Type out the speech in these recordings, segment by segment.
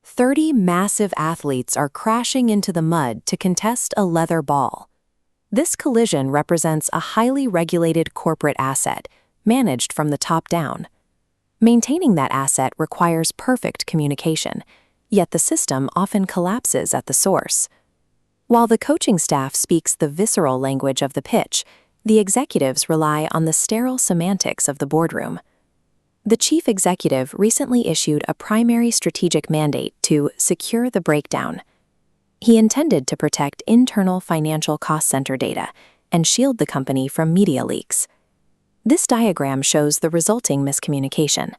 30 massive athletes are crashing into the mud to contest a leather ball. This collision represents a highly regulated corporate asset, managed from the top down. Maintaining that asset requires perfect communication, yet the system often collapses at the source. While the coaching staff speaks the visceral language of the pitch, the executives rely on the sterile semantics of the boardroom. The chief executive recently issued a primary strategic mandate to secure the breakdown. He intended to protect internal financial cost center data and shield the company from media leaks. This diagram shows the resulting miscommunication.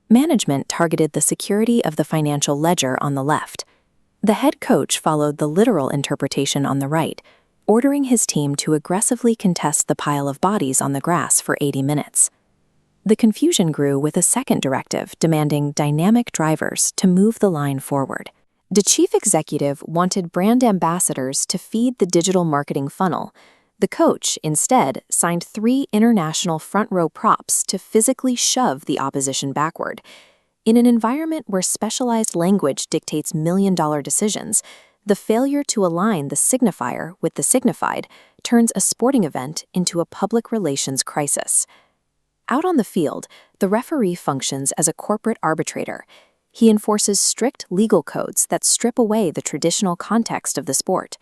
Management targeted the security of the financial ledger on the left. The head coach followed the literal interpretation on the right, ordering his team to aggressively contest the pile of bodies on the grass for 80 minutes. The confusion grew with a second directive demanding dynamic drivers to move the line forward. The chief executive wanted brand ambassadors to feed the digital marketing funnel. The coach, instead, signed 3 international front-row props to physically shove the opposition backward. In an environment where specialized language dictates million-dollar decisions, the failure to align the signifier with the signified turns a sporting event into a public relations crisis. Out on the field, the referee functions as a corporate arbitrator. He enforces strict legal codes that strip away the traditional context of the sport.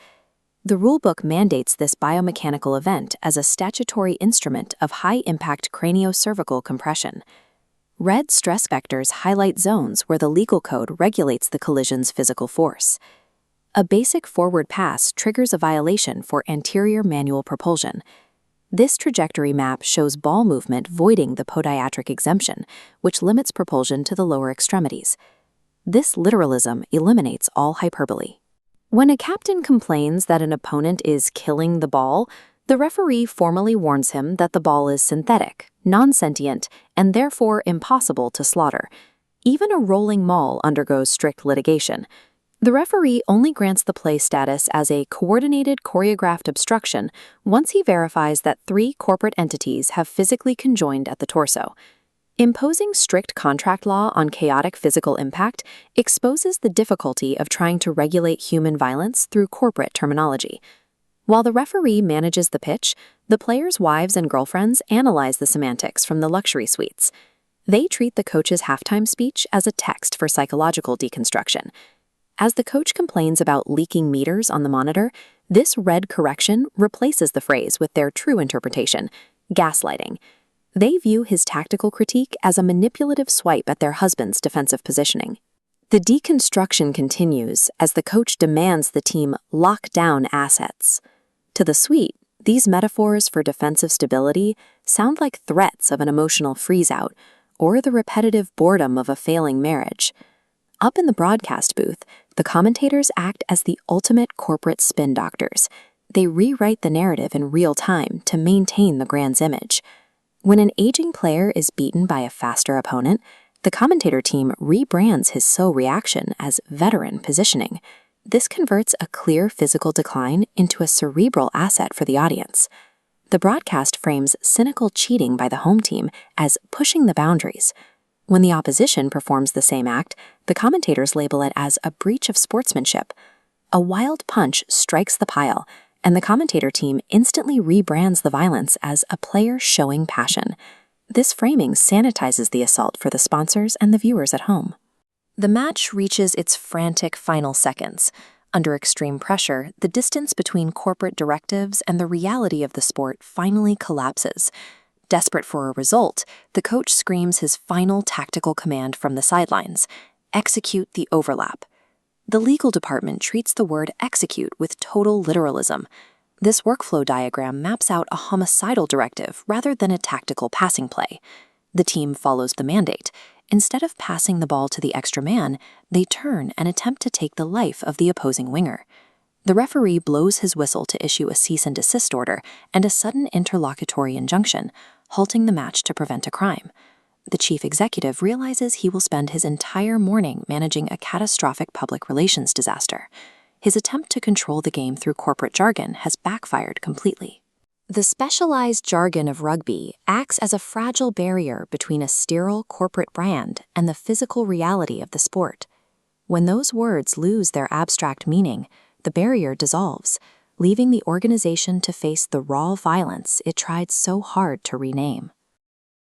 The rulebook mandates this biomechanical event as a statutory instrument of high-impact craniocervical compression. Red stress vectors highlight zones where the legal code regulates the collision's physical force. A basic forward pass triggers a violation for anterior manual propulsion. This trajectory map shows ball movement voiding the podiatric exemption, which limits propulsion to the lower extremities. This literalism eliminates all hyperbole. When a captain complains that an opponent is killing the ball, the referee formally warns him that the ball is synthetic, non-sentient, and therefore impossible to slaughter. Even a rolling maul undergoes strict litigation. The referee only grants the play status as a coordinated choreographed obstruction once he verifies that 3 corporate entities have physically conjoined at the torso. Imposing strict contract law on chaotic physical impact exposes the difficulty of trying to regulate human violence through corporate terminology. While the referee manages the pitch, the players' wives and girlfriends analyze the semantics from the luxury suites. They treat the coach's halftime speech as a text for psychological deconstruction. As the coach complains about leaking meters on the monitor, this red correction replaces the phrase with their true interpretation, gaslighting. They view his tactical critique as a manipulative swipe at their husband's defensive positioning. The deconstruction continues as the coach demands the team lock down assets. To the suite, these metaphors for defensive stability sound like threats of an emotional freeze-out or the repetitive boredom of a failing marriage. Up in the broadcast booth, the commentators act as the ultimate corporate spin doctors. They rewrite the narrative in real time to maintain the brand's image. When an aging player is beaten by a faster opponent, the commentator team rebrands his slow reaction as veteran positioning. This converts a clear physical decline into a cerebral asset for the audience. The broadcast frames cynical cheating by the home team as pushing the boundaries. When the opposition performs the same act, the commentators label it as a breach of sportsmanship. A wild punch strikes the pile, and the commentator team instantly rebrands the violence as a player showing passion. This framing sanitizes the assault for the sponsors and the viewers at home. The match reaches its frantic final seconds. Under extreme pressure, the distance between corporate directives and the reality of the sport finally collapses. Desperate for a result, the coach screams his final tactical command from the sidelines: execute the overlap. The legal department treats the word execute with total literalism. This workflow diagram maps out a homicidal directive rather than a tactical passing play. The team follows the mandate. Instead of passing the ball to the extra man, they turn and attempt to take the life of the opposing winger. The referee blows his whistle to issue a cease and desist order and a sudden interlocutory injunction, halting the match to prevent a crime. The chief executive realizes he will spend his entire morning managing a catastrophic public relations disaster. His attempt to control the game through corporate jargon has backfired completely. The specialized jargon of rugby acts as a fragile barrier between a sterile corporate brand and the physical reality of the sport. When those words lose their abstract meaning, the barrier dissolves, leaving the organization to face the raw violence it tried so hard to rename.